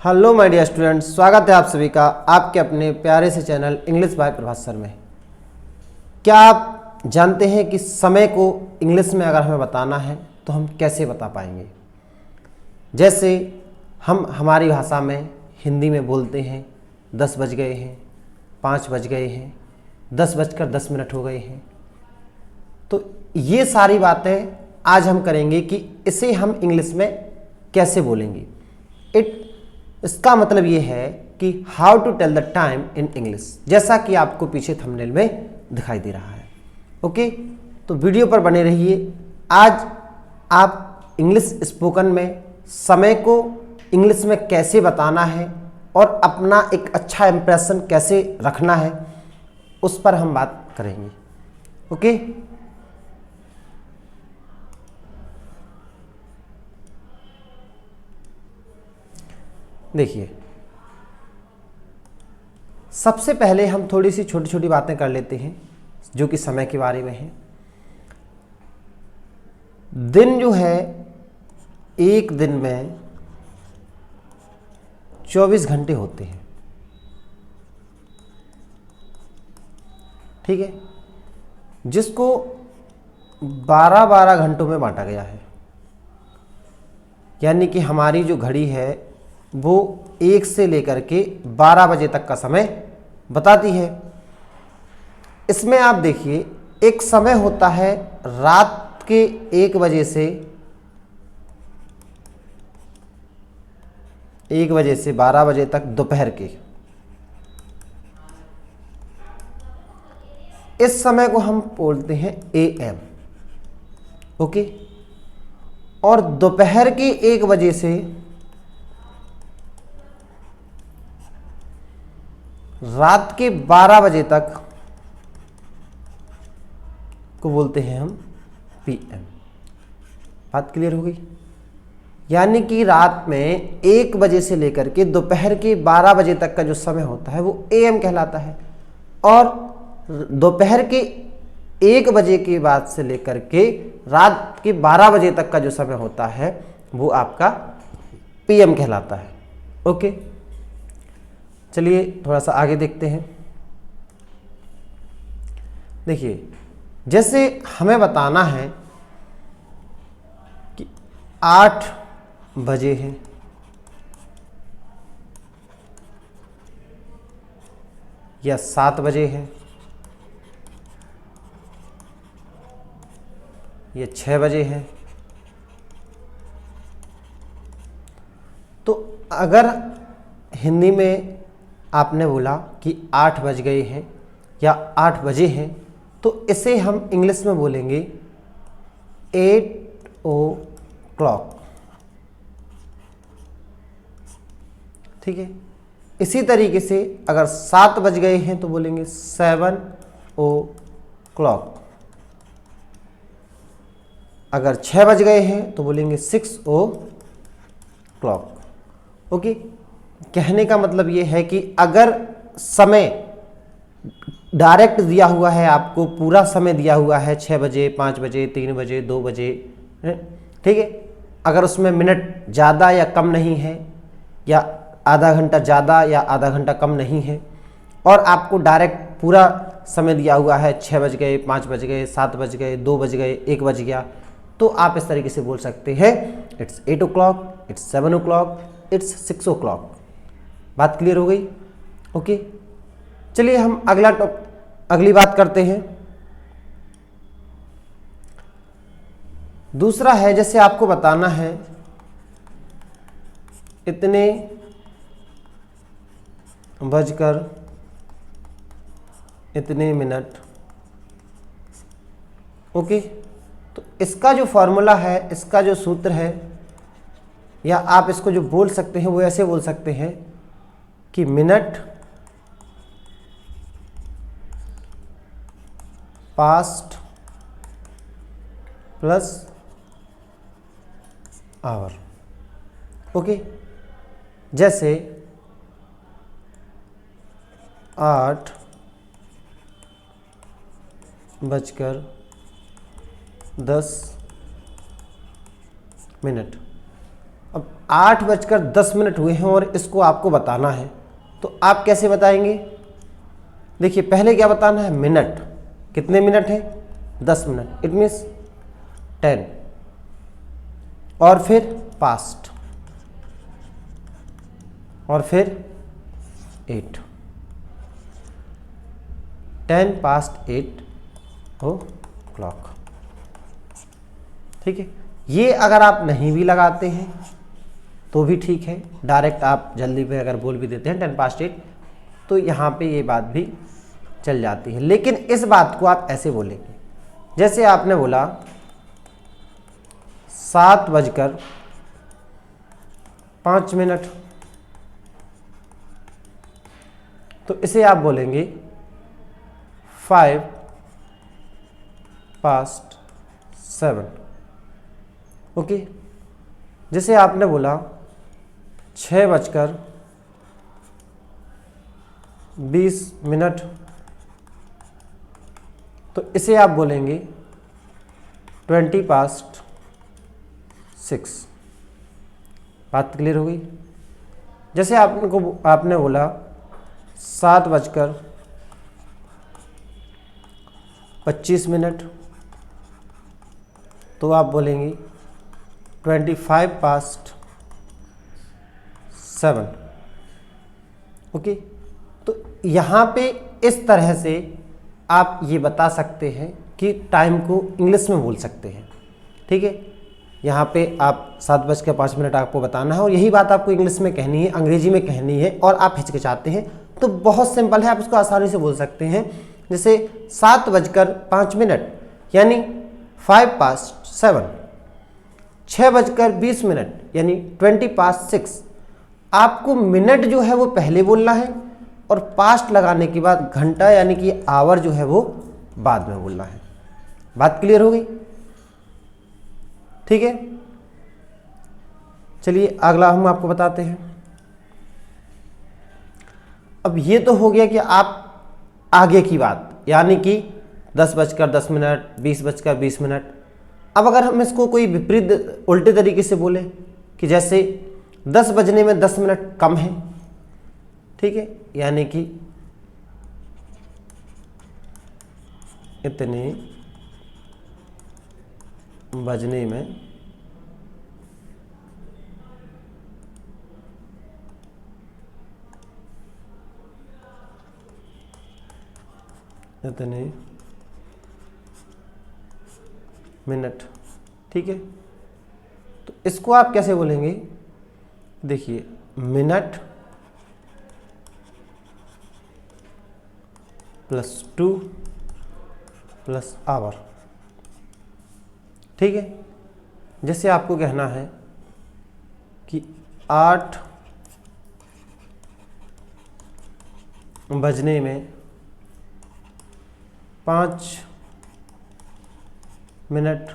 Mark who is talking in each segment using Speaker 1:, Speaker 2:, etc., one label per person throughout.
Speaker 1: Hello my dear students, स्वागत है आप सभी का आपके अपने प्यारे से channel English by Prabhat sir में। क्या आप जानते हैं कि समय को इंग्लिश में अगर हमें बताना है तो हम कैसे बता पाएंगे? जैसे हम हमारी भाषा में हिंदी में बोलते हैं 10 बज गए हैं, 5 बज गए हैं, 10:10 हो गए हैं। तो ये सारी बातें आज हम करेंगे कि इसे हम इंग्लिश में कैसे बोलेंगे। इसका मतलब ये है कि how to tell the time in English, जैसा कि आपको पीछे थंबनेल में दिखाई दे रहा है। ओके, तो वीडियो पर बने रहिए। आज आप इंग्लिश स्पोकन में समय को इंग्लिश में कैसे बताना है और अपना एक अच्छा इंप्रेशन कैसे रखना है उस पर हम बात करेंगे। ओके, देखिए, सबसे पहले हम थोड़ी सी छोटी छोटी बातें कर लेते हैं जो कि समय के बारे में है। दिन जो है, एक दिन में 24 घंटे होते हैं, ठीक है, जिसको 12-12 घंटों में बांटा गया है। यानी कि हमारी जो घड़ी है वो 1 से लेकर के 12 बजे तक का समय बताती है। इसमें आप देखिए, एक समय होता है रात के 1 बजे से 12 बजे तक, दोपहर के। इस समय को हम बोलते हैं AM। ओके, और दोपहर के 1 बजे से रात के 12 बजे तक को बोलते हैं हम PM। बात क्लियर हो गई? यानी कि रात में 1 बजे से लेकर के दोपहर के 12 बजे तक का जो समय होता है वो AM कहलाता है, और दोपहर के 1 बजे के बाद से लेकर के रात के 12 बजे तक का जो समय होता है वो आपका PM कहलाता है। ओके, चलिए थोड़ा सा आगे देखते हैं। देखिए, जैसे हमें बताना है कि 8 बजे हैं, या 7 बजे हैं, या 6 बजे हैं, तो अगर हिंदी में आपने बोला कि 8 बज गए हैं या 8 बजे हैं, तो इसे हम इंग्लिश में बोलेंगे 8 o'clock। ठीक है, इसी तरीके से अगर 7 बज गए हैं तो बोलेंगे 7 o'clock। अगर 6 बज गए हैं तो बोलेंगे 6 o'clock। ओके, कहने का मतलब ये है कि अगर समय डायरेक्ट दिया हुआ है, आपको पूरा समय दिया हुआ है 6 बजे, 5 बजे, 3 बजे, 2 बजे, ठीक है, अगर उसमें मिनट ज़्यादा या कम नहीं है, या आधा घंटा ज़्यादा या आधा घंटा कम नहीं है, और आपको डायरेक्ट पूरा समय दिया हुआ है 6 बज गए, 5 बज गए, 7 बज गए, 2 बज गए, 1 बज गया, तो आप इस तरीके से बोल सकते हैं it's 8 o'clock, it's 7 o'clock, it's 6 o'clock। बात क्लियर हो गई? ओके, चलिए हम अगली बात करते हैं। दूसरा है, जैसे आपको बताना है इतने बजकर इतने मिनट। ओके, तो इसका जो फॉर्मूला है, इसका जो सूत्र है, या आप इसको जो बोल सकते हैं वो ऐसे बोल सकते हैं कि minute past plus our. Okay, जैसे 8:10 मिनट। अब 8:10 हुए हैं और इसको आपको बताना है, तो आप कैसे बताएंगे? देखिए पहले क्या बताना है, मिनट। कितने मिनट है? 10 मिनट, इट मीन्स 10, और फिर पास्ट, और फिर 8, 10 past 8 ओ क्लॉक। ठीक है, ये अगर आप नहीं भी लगाते हैं तो भी ठीक है, डायरेक्ट आप जल्दी पे अगर बोल भी देते हैं 10 past 8, तो यहाँ पे ये बात भी चल जाती है। लेकिन इस बात को आप ऐसे बोलेंगे, जैसे आपने बोला 7:05, तो इसे आप बोलेंगे 5 past 7। ओके, जैसे आपने बोला 6:20, तो इसे आप बोलेंगे 20 past 6। बात क्लियर हो गई? जैसे आपने बोला 7:25, तो आप बोलेंगे 25 past 7। ओके, तो यहाँ पे इस तरह से आप ये बता सकते हैं कि टाइम को इंग्लिश में बोल सकते हैं। ठीक है, यहाँ पे आप 7:05 आपको बताना है और यही बात आपको इंग्लिश में कहनी है, अंग्रेजी में कहनी है, और आप हिचकिचाते हैं तो बहुत सिंपल है, आप इसको आसानी से बोल सकते हैं। जैसे 7:05 यानी 5 past 7, 6:20 यानी 20 past 6। आपको मिनट जो है वो पहले बोलना है और पास्ट लगाने के बाद घंटा यानी कि आवर जो है वो बाद में बोलना है। बात क्लियर हो गई? ठीक है, चलिए अगला हम आपको बताते हैं। अब ये तो हो गया कि आप आगे की बात, यानी कि 10:10, 20:20। अब अगर हम इसको कोई विपरीत उल्टे तरीके से बोले कि जैसे 10 बजने में 10 मिनट कम है, ठीक है, यानी कि इतने बजने में इतने मिनट। ठीक है, तो इसको आप कैसे बोलेंगे? देखिए मिनट +2 + आवर। ठीक है, जैसे आपको कहना है कि 8 बजने में 5 मिनट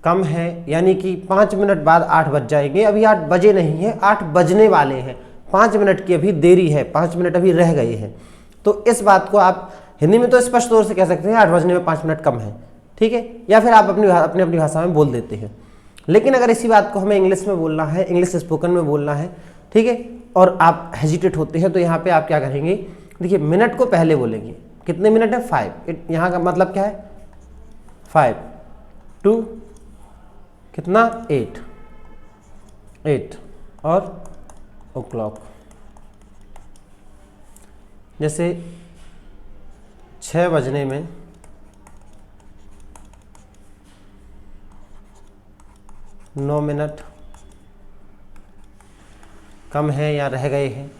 Speaker 1: कम है, यानी कि 5 मिनट बाद 8 बज जाएंगे। अभी 8 बजे नहीं है, 8 बजने वाले हैं, 5 मिनट की अभी देरी है, 5 मिनट अभी रह गए हैं। तो इस बात को आप हिंदी में तो स्पष्ट तौर से कह सकते हैं 8 बजने में 5 मिनट कम है। ठीक है, या फिर आप अपनी भाषा में बोल देते हैं। लेकिन अगर इसी बात को हमें इंग्लिश में बोलना है, इंग्लिश स्पोकन में बोलना है, ठीक है, और आप हेजिटेट होते हैं, तो यहाँ पे आप क्या करेंगे? देखिए मिनट को पहले बोलेंगे। कितने मिनट है? 5। यहाँ का मतलब क्या है? 5 2 कितना? 8 और o'clock। जैसे 6 बजने में 9 मिनट कम है या रह गए हैं,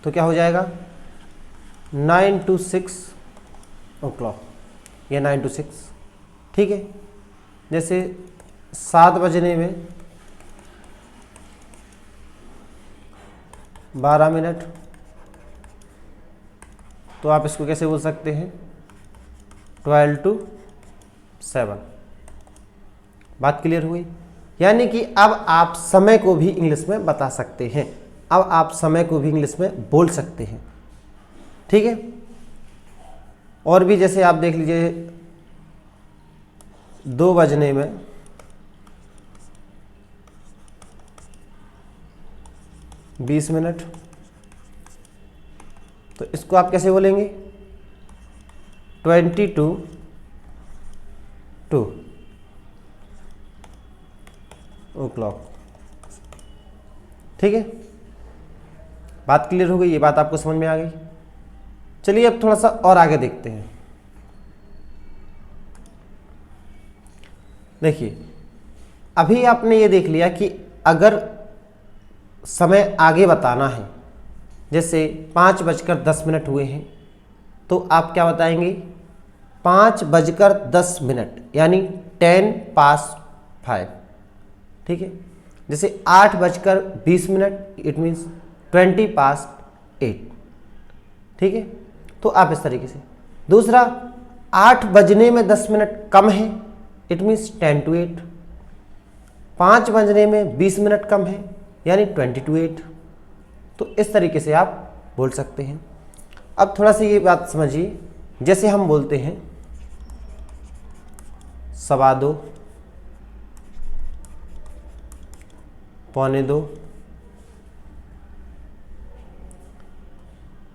Speaker 1: तो क्या हो जाएगा? 9 to 6 o'clock या 9 to 6। ठीक है, जैसे 7 बजने में 12 मिनट, तो आप इसको कैसे बोल सकते हैं? 12 to 7। बात क्लियर हुई? यानी कि अब आप समय को भी इंग्लिश में बता सकते हैं, अब आप समय को भी इंग्लिश में बोल सकते हैं। ठीक है, और भी जैसे आप देख लीजिए 2 बजने में 20 मिनट। तो इसको आप कैसे बोलेंगे? 22 o'clock। ठीक है, बात क्लियर हो गई? ये बात आपको समझ में आ गई? चलिए अब थोड़ा सा और आगे देखते हैं। देखिए, अभी आपने ये देख लिया कि अगर समय आगे बताना है, जैसे 5:10 हुए हैं, तो आप क्या बताएंगे? 5:10, यानी 5:10। ठीक है, जैसे 8:20, इट मीन्स 8:20। ठीक है, तो आप इस तरीके से। दूसरा, 8 बजने में 10 मिनट कम है, इट मीन्स 10 to 8। 5 बजने में 20 मिनट कम है, यानी 20 to 8। तो इस तरीके से आप बोल सकते हैं। अब थोड़ा सा ये बात समझिए, जैसे हम बोलते हैं 2:15, 2:45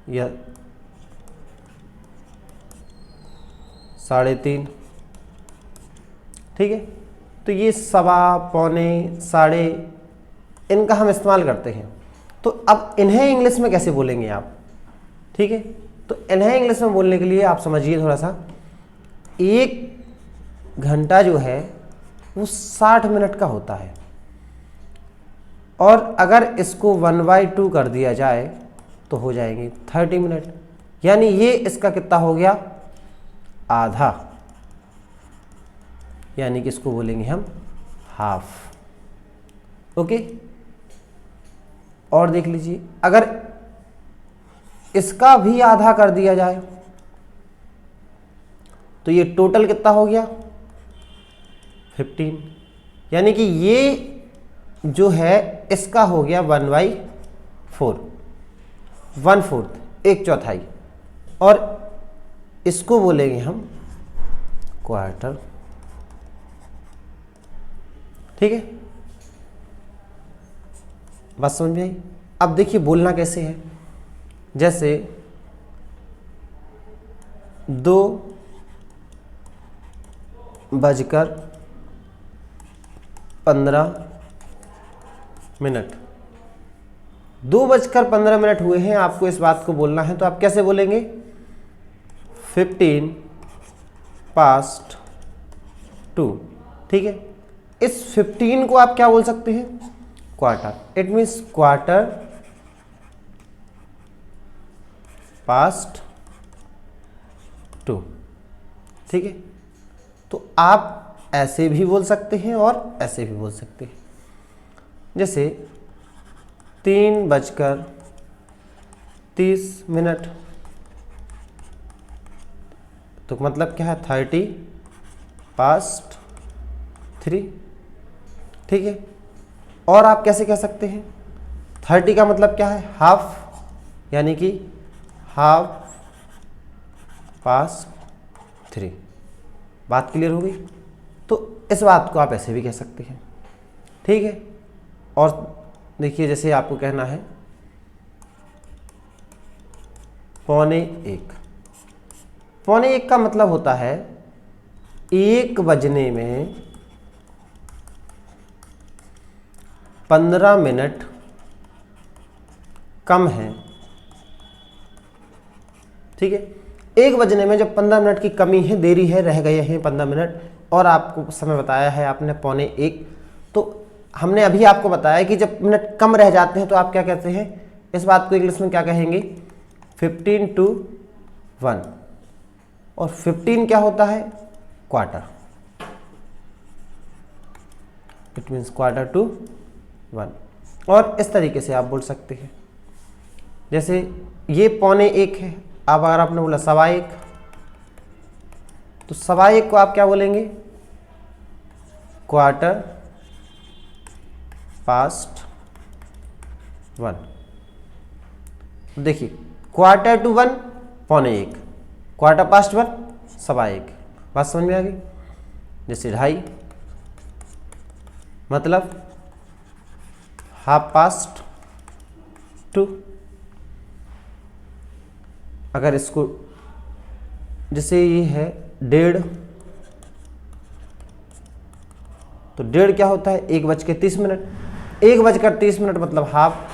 Speaker 1: या 3:30। ठीक है, तो ये 2:15, 2:45, 3:30 इनका हम इस्तेमाल करते हैं। तो अब इन्हें इंग्लिश में कैसे बोलेंगे आप? ठीक है, तो इन्हें इंग्लिश में बोलने के लिए आप समझिए थोड़ा सा, 1 घंटा जो है वो 60 मिनट का होता है, और अगर इसको 1/2 कर दिया जाए तो हो जाएंगे 30 मिनट, यानी ये इसका कितना हो गया? आधा, यानी कि इसको बोलेंगे हम हाफ। ओके, और देख लीजिए, अगर इसका भी आधा कर दिया जाए तो ये टोटल कितना हो गया? 15, यानी कि ये जो है इसका हो गया 1/4, 1/4, 1/4, और इसको बोलेंगे हम क्वार्टर। ठीक है, बात समझ में आई? अब देखिए बोलना कैसे है, जैसे 2:15। 2:15 हुए हैं, आपको इस बात को बोलना है, तो आप कैसे बोलेंगे? 15:2। ठीक है, इस 15 को आप क्या बोल सकते हैं? क्वार्टर। It means 1/4। ठीक है, तो आप ऐसे भी बोल सकते हैं और ऐसे भी बोल सकते हैं। जैसे 3:30, तो मतलब क्या है? 30:3। ठीक है, और आप कैसे कह सकते हैं? 30 का मतलब क्या है? हाफ, यानी कि 3:30। बात क्लियर हो गई? तो इस बात को आप ऐसे भी कह सकते हैं। ठीक है, और देखिए जैसे आपको कहना है 1:45। 1:45 का मतलब होता है 1 बजने में 15 मिनट कम है। ठीक है, 1 बजने में जब 15 मिनट की कमी है, देरी है, रह गए हैं 15 मिनट, और आपको समय बताया है आपने 1:45, तो हमने अभी आपको बताया कि जब मिनट कम रह जाते हैं तो आप क्या कहते हैं? इस बात को इंग्लिश में क्या कहेंगे? 15 to 1। और 15 क्या होता है? क्वार्टर। It means 1/4। और इस तरीके से आप बोल सकते हैं, जैसे ये 1:45 है, अब अगर आपने बोला 1:15, तो 1:15 को आप क्या बोलेंगे? 1/4। देखिए 1/4 to 1, 1:45, 1/4 1/15। बात समझ में आ गई? जैसे 2:30 मतलब 1/2 टू। अगर इसको जैसे ये है 1:30, तो 1:30 क्या होता है 1:30। 1:30 मतलब 1:30।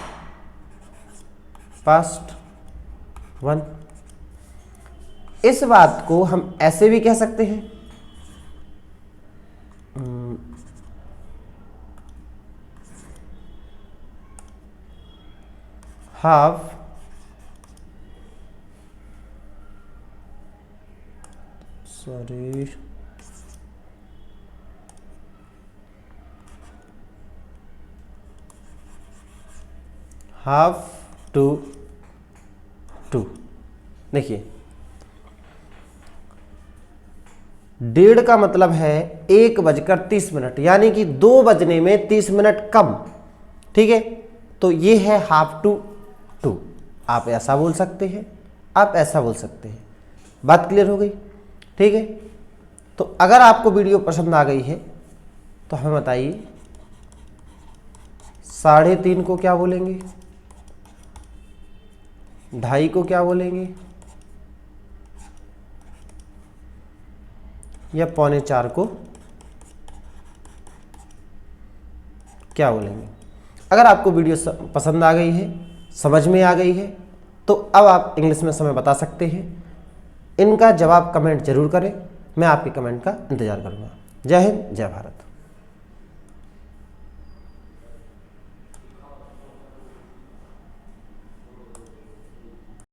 Speaker 1: इस बात को हम ऐसे भी कह सकते हैं, हाफ हाफ टू टू। देखिए 1:30 का मतलब है 1:30, यानी कि 2 बजने में 30 मिनट कम। ठीक है, तो ये है हाफ टू टू। आप ऐसा बोल सकते हैं, आप ऐसा बोल सकते हैं। बात क्लियर हो गई? ठीक है, तो अगर आपको वीडियो पसंद आ गई है तो हमें बताइए 3:30 को क्या बोलेंगे, 2:30 को क्या बोलेंगे, या 3:45 को क्या बोलेंगे। अगर आपको वीडियो पसंद आ गई है, समझ में आ गई है, तो अब आप इंग्लिश में समय बता सकते हैं। इनका जवाब कमेंट जरूर करें, मैं आपके कमेंट का इंतजार करूंगा। जय हिंद, जय भारत।